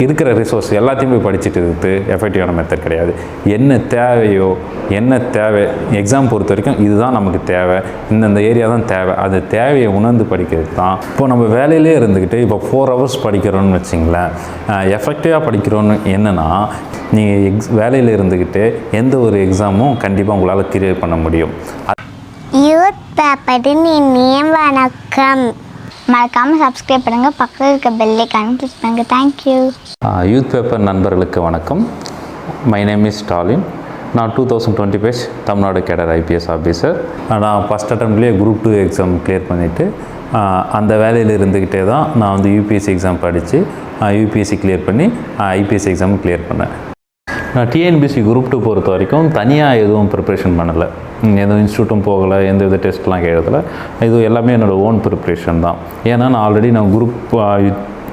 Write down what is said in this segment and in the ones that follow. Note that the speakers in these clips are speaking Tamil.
இருக்கிற ரிசோர்ஸ் எல்லாத்தையும் போய் படிச்சுட்டு இருக்குது எஃபெக்டிவான மெத்தட் கிடையாது. என்ன தேவையோ என்ன தேவை எக்ஸாம் பொறுத்த வரைக்கும் இதுதான் நமக்கு தேவை, இந்தந்த ஏரியா தான் தேவை, அது தேவையை உணர்ந்து படிக்கிறது தான். இப்போ நம்ம வேலையிலே இருந்துக்கிட்டு இப்போ 4 hours படிக்கிறோன்னு வச்சிங்களேன், எஃபெக்டிவாக படிக்கிறோன்னு என்னென்னா நீங்கள் வேலையில் இருந்துக்கிட்டு எந்த ஒரு எக்ஸாமும் கண்டிப்பாக உங்களால் கிளியர் பண்ண முடியும். யூத் பேப்பரின் இனிய வணக்கம். மறக்காமல் சப்ஸ்கிரைப் பண்ணுங்கள், பக்கத்தில் இருக்க பெல் ஐகானை கிளிக் பண்ணுங்கள். தேங்க்யூ. யூத் பேப்பர் நண்பர்களுக்கு வணக்கம். My name is Stalin. நான் 2025 தமிழ்நாடு கேடர் ஐபிஎஸ் ஆஃபீஸர். நான் ஃபஸ்ட் அட்டம்ப்ட்லேயே குரூப் 2 எக்ஸாம் கிளியர் பண்ணிவிட்டு அந்த வேலையில் இருந்துக்கிட்டே தான் நான் வந்து யூபிஎஸ்சி எக்ஸாம் படித்து யூபிஎஸ்சி கிளியர் பண்ணி ஐபிஎஸ் எக்ஸாம் கிளியர் பண்ணேன். நான் டிஎன்பிஎஸ்சி குரூப் 2 பொறுத்த வரைக்கும் தனியாக எதுவும் ப்ரிப்ரேஷன் பண்ணலை, எதுவும் இன்ஸ்டியூட்டும் போகலை, எந்த வித டெஸ்ட்லாம் கேட்கல. இது எல்லாமே என்னோடய ஓன் ப்ரிப்ரேஷன் தான். ஏன்னா நான் ஆல்ரெடி குரூப்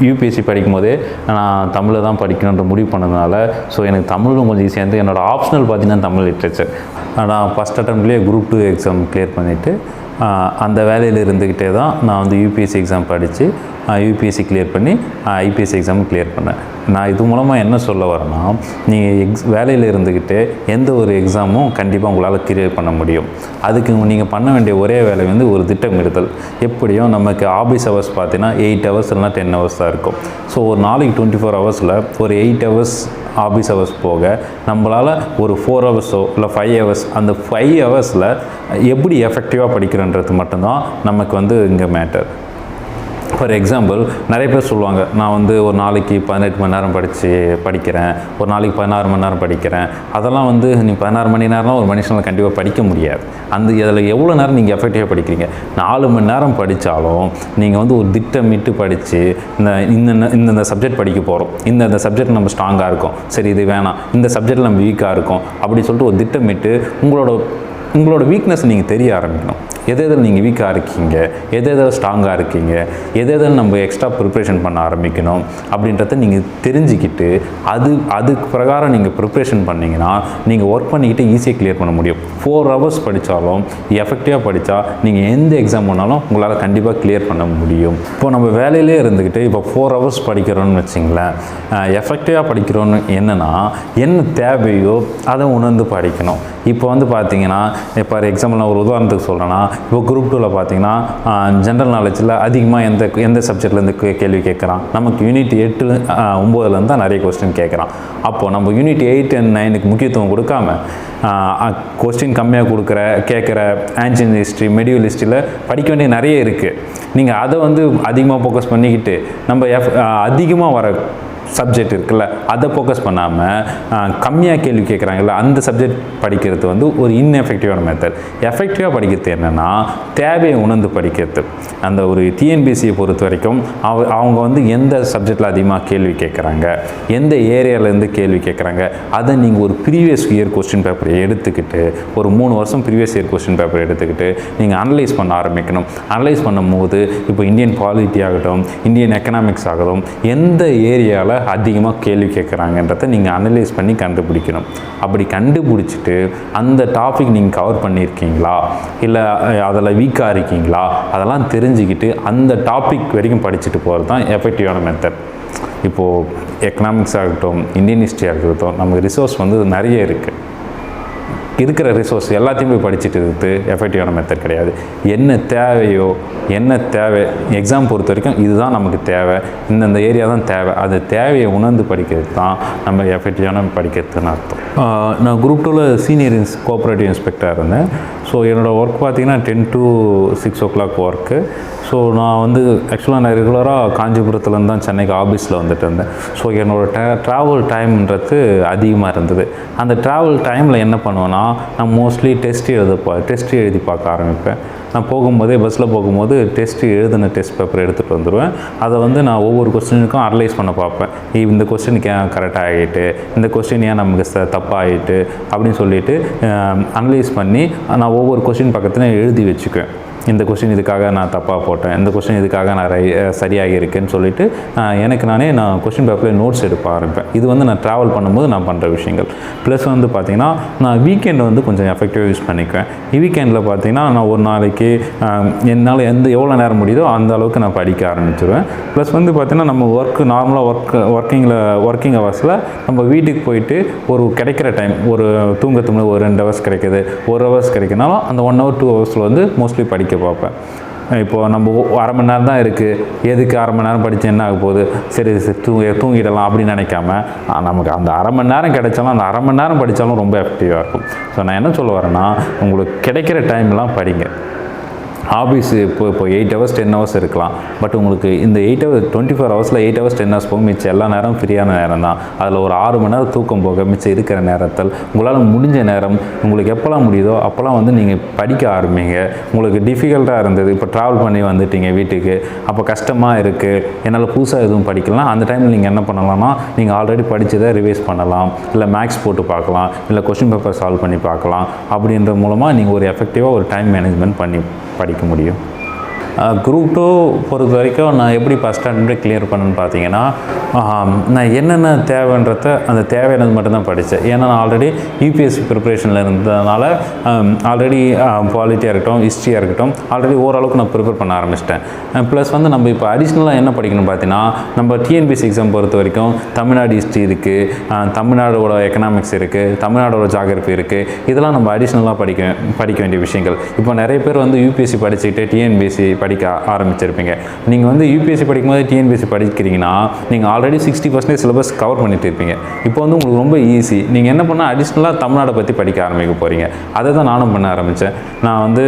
யூபிஎஸ்சி படிக்கும் போதே நான் தமிழில் தான் படிக்கணுன்ற முடிவு பண்ணதுனால ஸோ எனக்கு தமிழும் கொஞ்சம் ஈஸியாக இருந்து என்னோடய ஆப்ஷனல் பார்த்திங்கன்னா தமிழ் லிட்ரேச்சர். நான் ஃபஸ்ட் அட்டம்ப்ட்லேயே குரூப் 2 எக்ஸாம் கிளியர் பண்ணிவிட்டு அந்த வேலையில் இருந்துக்கிட்டே தான் நான் வந்து யூபிஎஸ்சி எக்ஸாம் படித்து யூபிஎஸ்சி கிளியர் பண்ணி ஐபிஎஸ் எக்ஸாம் கிளியர் பண்ணேன். நான் இது மூலமாக என்ன சொல்ல வரேன்னா, நீங்கள் வேலையில் இருந்துக்கிட்டு எந்த ஒரு எக்ஸாமும் கண்டிப்பாக உங்களால் கிளியர் பண்ண முடியும். அதுக்கு நீங்கள் பண்ண வேண்டிய ஒரே வேலை வந்து ஒரு திட்டமிடுதல். எப்படியும் நமக்கு ஆஃபீஸ் ஹவர்ஸ் பார்த்தீங்கன்னா 8 hours இல்லைனா 10 hours தான் இருக்கும். ஸோ ஒரு நாளைக்கு 24 hours ஒரு 8 hours ஆஃபீஸ் ஹவர்ஸ் போக நம்மளால் ஒரு 4 hours இல்லை 5 hours, அந்த 5 hours எப்படி எஃபெக்டிவாக படிக்கிறன்றது மட்டும்தான் நமக்கு வந்து இங்கே மேட்டர். ஃபார் எக்ஸாம்பிள் நிறைய பேர் சொல்லுவாங்க, நான் வந்து ஒரு நாளைக்கு 18 மணி நேரம் படிக்கிறேன், ஒரு நாளைக்கு 16 மணி நேரம் படிக்கிறேன். அதெல்லாம் வந்து நீ 16 மணி நேரம்லாம் ஒரு மனுஷனால் கண்டிப்பாக படிக்க முடியாது. அதில் எவ்வளோ நேரம் நீங்கள் எஃபெக்டிவாக படிக்கிறீங்க? 4 மணி நேரம் படித்தாலும் நீங்கள் வந்து ஒரு திட்டமிட்டு படித்து இந்த சப்ஜெக்ட் படிக்க போகிறோம், இந்த சப்ஜெக்ட் நம்ம ஸ்ட்ராங்காக இருக்கும், சரி இது வேணாம், இந்த சப்ஜெக்டில் நம்ம வீக்காக இருக்கும் அப்படி சொல்லிட்டு ஒரு திட்டமிட்டு உங்களோட வீக்னஸ் நீங்கள் தெரிய ஆரம்பிக்கணும். எதில் நீங்கள் வீக்காக இருக்கீங்க, எதில் ஸ்ட்ராங்காக இருக்கீங்க, எதில் நம்ம எக்ஸ்ட்ரா ப்ரிப்ரேஷன் பண்ண ஆரம்பிக்கணும் அப்படின்றத நீங்கள் தெரிஞ்சுக்கிட்டு அதுக்கு பிரகாரம் நீங்கள் ப்ரிப்ரேஷன் பண்ணிங்கன்னா நீங்கள் ஒர்க் பண்ணிக்கிட்டு ஈஸியாக கிளியர் பண்ண முடியும். 4 hours படித்தாலும் எஃபெக்டிவாக படித்தா நீங்கள் எந்த எக்ஸாம் பண்ணாலும் உங்களால் கண்டிப்பாக கிளியர் பண்ண முடியும். இப்போ நம்ம வேலையிலே இருந்துக்கிட்டு இப்போ 4 hours படிக்கிறோன்னு வச்சிங்களேன், எஃபெக்டிவாக படிக்கிறோன்னு என்னென்னா என்ன தேவையோ அதை உணர்ந்து படிக்கணும். இப்போ வந்து பார்த்தீங்கன்னா ஃபார் எக்ஸாம்பிள் நான் ஒரு உதாரணத்துக்கு சொல்கிறேன்னா, இப்போ குரூப் 2ல் பார்த்தீங்கன்னா ஜென்ரல் நாலேஜில் அதிகமாக எந்த சப்ஜெக்ட்லேருந்து கேள்வி கேட்குறான், நமக்கு யூனிட் 8 9 தான் நிறைய கொஸ்டின் கேட்குறான். அப்போது நம்ம யூனிட் 8 and 9 முக்கியத்துவம் கொடுக்காம கொஸ்டின் கம்மியாக கேட்குற ஆன்ஷியன்ட் ஹிஸ்ட்ரி, மெடிவல் ஹிஸ்ட்ரியில் படிக்க வேண்டிய நிறைய இருக்குது. நீங்கள் அதை வந்து அதிகமாக ஃபோக்கஸ் பண்ணிக்கிட்டு நம்ம அதிகமாக வர சப்ஜெக்ட் இருக்குல்ல அதை ஃபோக்கஸ் பண்ணாமல் கம்மியாக கேள்வி கேட்குறாங்கல்ல அந்த சப்ஜெக்ட் படிக்கிறது வந்து ஒரு இன்எஃபெக்டிவான மெத்தட். எஃபெக்டிவாக படிக்கிறது என்னென்னா தேவையை உணர்ந்து படிக்கிறது. அந்த ஒரு டிஎன்பிஎஸ்சியை பொறுத்த வரைக்கும் அவங்க வந்து எந்த சப்ஜெக்டில் அதிகமாக கேள்வி கேட்குறாங்க, எந்த ஏரியாவிலேருந்து கேள்வி கேட்குறாங்க, அதை நீங்கள் ஒரு ப்ரீவியஸ் இயர் கொஸ்டின் பேப்பர் எடுத்துக்கிட்டு ஒரு 3 வருஷம் ப்ரீவியஸ் இயர் கொஸ்டின் பேப்பர் எடுத்துக்கிட்டு நீங்கள் அனலைஸ் பண்ண ஆரம்பிக்கணும். அனலைஸ் பண்ணும்போது இப்போ இந்தியன் பாலிட்டி ஆகட்டும், இந்தியன் எக்கனாமிக்ஸ் ஆகட்டும், எந்த ஏரியாவில் அதிகமாக கேள்வி கேட்குறாங்கன்றதை நீங்கள் அனலைஸ் பண்ணி கண்டுபிடிக்கணும். அப்படி கண்டுபிடிச்சிட்டு அந்த டாபிக் நீங்கள் கவர் பண்ணியிருக்கீங்களா இல்லை அதில் வீக்காக இருக்கீங்களா அதெல்லாம் தெரிஞ்சுக்கிட்டு அந்த டாபிக் வரைக்கும் படிச்சுட்டு போகிறது தான் எஃபெக்டிவான மெத்தட். இப்போது எக்கனாமிக்ஸ் ஆகட்டும், இந்தியன் ஹிஸ்ட்ரி ஆகட்டும், நமக்கு ரிசோர்ஸ் வந்து நிறைய இருக்குது. இருக்கிற ரிசோர்ஸ் எல்லாத்தையும் போய் படிச்சுட்டு இருக்குது எஃபெக்டிவான மெத்தட் கிடையாது. என்ன தேவையோ என்ன தேவை எக்ஸாம் பொறுத்த வரைக்கும் இதுதான் நமக்கு தேவை, இந்தந்த ஏரியா தான் தேவை, அது தேவையை உணர்ந்து படிக்கிறது தான் நம்ம எஃபெக்டிவான படிக்கிறதுன்னு அர்த்தம். நான் குரூப் 2ல் சீனியர் கோஆப்ரேட்டிவ் இன்ஸ்பெக்டராக இருந்தேன். ஸோ என்னோடய ஒர்க் பார்த்திங்கன்னா 10 to 6 o'clock ஒர்க்கு. ஸோ நான் வந்து ஆக்சுவலாக நான் ரெகுலராக காஞ்சிபுரத்துலேருந்து தான் சென்னைக்கு ஆஃபீஸில் வந்துட்டு இருந்தேன். ஸோ என்னோடய ட்ராவல் டைம்ன்றது அதிகமாக இருந்தது. அந்த ட்ராவல் டைமில் என்ன பண்ணுவேன்னா, நான் மோஸ்ட்லி டெஸ்ட் எழுதி பார்க்க ஆரம்பிப்பேன். நான் போகும்போதே பஸ்ஸில் போகும்போது எழுதின டெஸ்ட் பேப்பர் எடுத்துகிட்டு வந்துடுவேன். அதை வந்து நான் ஒவ்வொரு கொஸ்டினுக்கும் அனலைஸ் பண்ண பார்ப்பேன். இந்த கொஸ்டினுக்கு ஏன் கரெக்டாக ஆகிட்டு, இந்த கொஸ்டின் ஏன் நமக்கு தப்பாகிட்டு அப்படின்னு சொல்லிட்டு அனலைஸ் பண்ணி நான் ஒவ்வொரு கொஸ்டின் பக்கத்துலையும் எழுதி வச்சுக்குவேன். இந்த கொஸ்டின் இதுக்காக நான் தப்பாக போட்டேன், இந்த கொஸ்டின் இதுக்காக நான் சரியாக இருக்கேன்னு சொல்லிட்டு எனக்கு நான் கொஸ்டின் பேப்பரில் நோட்ஸ் எடுக்க ஆரம்பிப்பேன். இது வந்து நான் ட்ராவல் பண்ணும்போது நான் பண்ணுற விஷயங்கள். ப்ளஸ் வந்து பார்த்திங்கன்னா நான் வீக்கெண்டை வந்து கொஞ்சம் எஃபெக்டிவாக யூஸ் பண்ணிக்குவேன். வீக்கெண்டில் பார்த்திங்கன்னா நான் ஒரு நாளைக்கு என்னால் எவ்வளோ நேரம் முடியுதோ அந்த அளவுக்கு நான் படிக்க ஆரம்பிச்சிடுவேன். ப்ளஸ் வந்து பார்த்திங்கன்னா நம்ம நார்மலாக ஒர்க்கிங் ஹவர்ஸில் நம்ம வீட்டுக்கு போயிட்டு ஒரு கிடைக்கிற டைம், ஒரு தூங்கத்துக்கு ஒரு 2 ஹவர்ஸ் கிடைக்கிது, 1 ஹவர்ஸ் கிடைக்குனாலும் அந்த 1 ஹவர் 2 ஹவர்ஸில் வந்து மோஸ்ட்லி படிக்க பார்ப்பேன். இப்போது நம்ம அரை மணி நேரம் தான் இருக்குது, எதுக்கு அரை மணி நேரம் படித்து என்ன ஆக போகுது, சரி தூங்கிடலாம் அப்படின்னு நினைக்காம நமக்கு அந்த அரை மணி நேரம் கிடைச்சாலும் அந்த அரை மணி நேரம் படித்தாலும் ரொம்ப எஃபெக்டிவாக இருக்கும். ஸோ நான் என்ன சொல்ல வரேன்னா, உங்களுக்கு கிடைக்கிற டைம்லாம் படிங்க. ஹாபிஸ் இப்போ 8 ஹவர்ஸ் 10 ஹவர்ஸ் இருக்கலாம். பட் உங்களுக்கு இந்த 8 ஹவர்ஸ் 24 ஹவர்ஸில் 8 ஹவர்ஸ் 10 ஹவர்ஸ் போக மிச்சம் எல்லா நேரம் ஃப்ரீயான நேரம் தான். அதில் ஒரு 6 மணி நேரம் தூக்கம் போக மிச்சம் இருக்கிற நேரத்தில் உங்களால் முடிஞ்ச நேரம் உங்களுக்கு எப்போல்லாம் முடியுதோ அப்போல்லாம் வந்து நீங்கள் படிக்க ஆரம்பிங்க. உங்களுக்கு டிஃபிகல்ட்டாக இருந்தது, இப்போ ட்ராவல் பண்ணி வந்துட்டீங்க வீட்டுக்கு, அப்போ கஷ்டமாக இருக்குது, என்னால் புதுசாக எதுவும் படிக்கலாம், அந்த டைமில் நீங்கள் என்ன பண்ணலாம்னா நீங்கள் ஆல்ரெடி படித்ததை ரிவைஸ் பண்ணலாம், இல்லை மேக்ஸ் போட்டு பார்க்கலாம், இல்லை கொஸ்டின் பேப்பர் சால்வ் பண்ணி பார்க்கலாம். அப்படின்ற மூலமாக நீங்கள் ஒரு எஃபெக்டிவாக ஒரு டைம் மேனேஜ்மெண்ட் பண்ணி படிக்க முடியும். குரூப் 2 பொறுத்த வரைக்கும் நான் எப்படி ஃபஸ்ட் அட்டெம்ப்டே கிளியர் பண்ணேன்னு பார்த்தீங்கன்னா, நான் என்னென்ன தேவைன்றத அந்த தேவையானது மட்டும்தான் படித்தேன். ஏன்னா நான் ஆல்ரெடி யூபிஎஸ்சி ப்ரிப்பரேஷனில் இருந்ததுனால ஆல்ரெடி பாலிட்டியாக இருக்கட்டும், ஹிஸ்ட்ரியாக இருக்கட்டும், ஆல்ரெடி ஓரளவுக்கு நான் ப்ரிப்பேர் பண்ண ஆரம்பிச்சிட்டேன். ப்ளஸ் வந்து நம்ம இப்போ அடிஷ்னலாக என்ன படிக்கணும்னு பார்த்தீங்கன்னா, நம்ம டிஎன்பிஎஸ்சி எக்ஸாம் பொறுத்த வரைக்கும் தமிழ்நாடு ஹிஸ்ட்ரி இருக்குது, தமிழ்நாடோட எக்கனாமிக்ஸ் இருக்குது, தமிழ்நாடோட ஜாகிரபி இருக்குது. இதெல்லாம் நம்ம அடிஷ்னலாக படிக்க வேண்டிய விஷயங்கள். இப்போ நிறைய பேர் வந்து யூபிஎஸ்சி படிச்சுக்கிட்டு டிஎன்பிஎஸ்சி படிக்க ஆரம்பிச்சிருப்பீங்க. நீங்கள் வந்து யூபிஎஸ்சி படிக்கும்போது டிஎன்பிஎஸ்சி படிக்கிறீங்கன்னா நீங்கள் ஆல்ரெடி 60% சிலபஸ் கவர் பண்ணிட்டு இருப்பீங்க. இப்போ வந்து உங்களுக்கு ரொம்ப ஈஸி. நீங்கள் என்ன பண்ணால் அடிஷ்னலாக தமிழ்நாடை பற்றி படிக்க ஆரம்பிக்க போகிறீங்க. அதை தான் நானும் பண்ண ஆரம்பித்தேன். நான் வந்து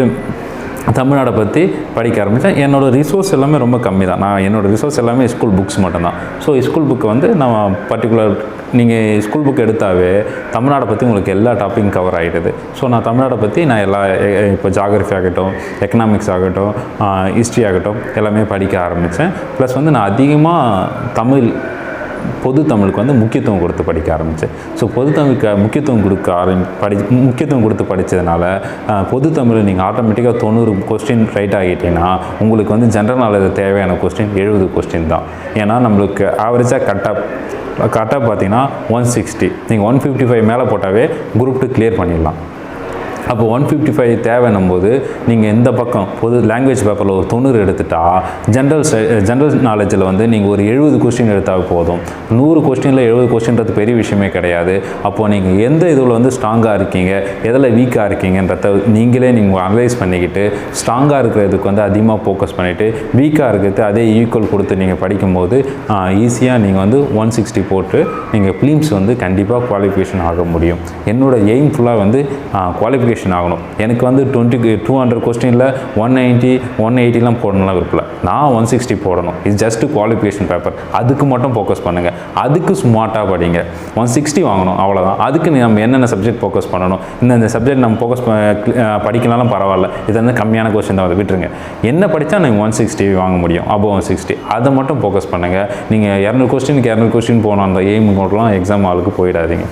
தமிழ்நாடை பற்றி படிக்க ஆரம்பித்தேன். என்னோடய ரிசோர்ஸ் எல்லாமே ரொம்ப கம்மி தான். என்னோடய ரிசோர்ஸ் எல்லாமே ஸ்கூல் புக்ஸ் மட்டும்தான். ஸோ ஸ்கூல் புக்கு வந்து நான் பர்டிகுலர் நீங்கள் ஸ்கூல் புக் எடுத்தாவே தமிழ்நாடை பற்றி உங்களுக்கு எல்லா டாப்பிக்கும் கவர் ஆகிடுது. ஸோ நான் தமிழ்நாடை பற்றி நான் இப்போ ஜாகிரஃபி ஆகட்டும், எக்கனாமிக்ஸ் ஆகட்டும், ஹிஸ்ட்ரி ஆகட்டும் எல்லாமே படிக்க ஆரம்பித்தேன். ப்ளஸ் வந்து நான் அதிகமாக பொது தமிழுக்கு வந்து முக்கியத்துவம் கொடுத்து படிக்க ஆரம்பித்தேன். ஸோ பொது தமிழுக்கு முக்கியத்துவம் கொடுத்து படித்ததுனால பொது தமிழ் நீங்கள் ஆட்டோமேட்டிக்காக 90 கொஸ்டின் ரைட் ஆகிட்டீங்கன்னா உங்களுக்கு வந்து ஜென்ரல் நாலேஜ் தேவையான கொஸ்டின் 70 கொஸ்டின் தான். ஏன்னா நம்மளுக்கு ஆவரேஜாக கட்டாக பார்த்தீங்கன்னா 160, நீங்கள் 155 மேலே போட்டாவே குரூப் 2 கிளியர் பண்ணிடலாம். அப்போ 155 தேவைன்னும் போது நீங்கள் இந்த பக்கம் பொது லாங்குவேஜ் பேப்பரில் ஒரு 90 எடுத்துட்டால் ஜென்ரல் நாலேஜில் வந்து நீங்கள் ஒரு 70 கொஸ்டின் எடுத்தால் போதும். 100 கொஸ்டினில் 70 கொஸ்டின்றது பெரிய விஷயமே கிடையாது. அப்போது நீங்கள் எந்த இதில் வந்து ஸ்ட்ராங்காக இருக்கீங்க, எதில் வீக்காக இருக்கீங்கன்றத நீங்கள் அனலைஸ் பண்ணிக்கிட்டு ஸ்ட்ராங்காக இருக்கிறதுக்கு வந்து அதிகமாக ஃபோக்கஸ் பண்ணிவிட்டு வீக்காக இருக்கிறது அதே ஈக்குவல் கொடுத்து நீங்கள் படிக்கும்போது ஈஸியாக நீங்கள் வந்து 160 போட்டு நீங்கள் ஃபிலிம்ஸ் வந்து கண்டிப்பாக குவாலிஃபிகேஷன் ஆக முடியும். என்னோடய எய்ம் ஃபுல்லாக வந்து குவாலிஃபிகேஷன் ஆகணும். எனக்கு வந்து 200 கொஸ்டினில் 190 180லாம் போடணும்லாம் விருப்பல. நான் 160 போடணும். இது ஜஸ்ட் குவாலிஃபிகேஷன் பேப்பர். அதுக்கு மட்டும் ஃபோக்கஸ் பண்ணுங்கள். அதுக்கு ஸ்மார்ட்டாக படிங்க. 160 வாங்கணும், அவ்வளோதான். அதுக்கு நம்ம என்னென்ன சப்ஜெக்ட் ஃபோக்கஸ் பண்ணணும், இந்த சப்ஜெக்ட் நம்ம ஃபோக்கஸ் படிக்கனாலும் பரவாயில்ல, இது வந்து கம்மியான கொஸ்டின் தான் விட்டுருங்க. என்ன படித்தா நீங்கள் 160 வாங்க முடியும், above 160 அதை மட்டும் ஃபோக்கஸ் பண்ணுங்கள். நீங்கள் 200 கொஸ்டின் போகணும் அந்த எய்ம் மட்டும்லாம் எக்ஸாம் ஆளுக்கு போயிடாதீங்க.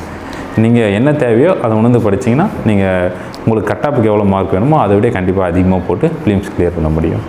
நீங்கள் என்ன தேவையோ அதை உணர்ந்து படிச்சிங்கன்னா நீங்கள் உங்களுக்கு கட்டாப்புக்கு எவ்வளோ மார்க் வேணுமோ அதை விட கண்டிப்பாக அதிகமாக போட்டு ஃபிலிம்ஸ் கிளியர் பண்ண முடியும்.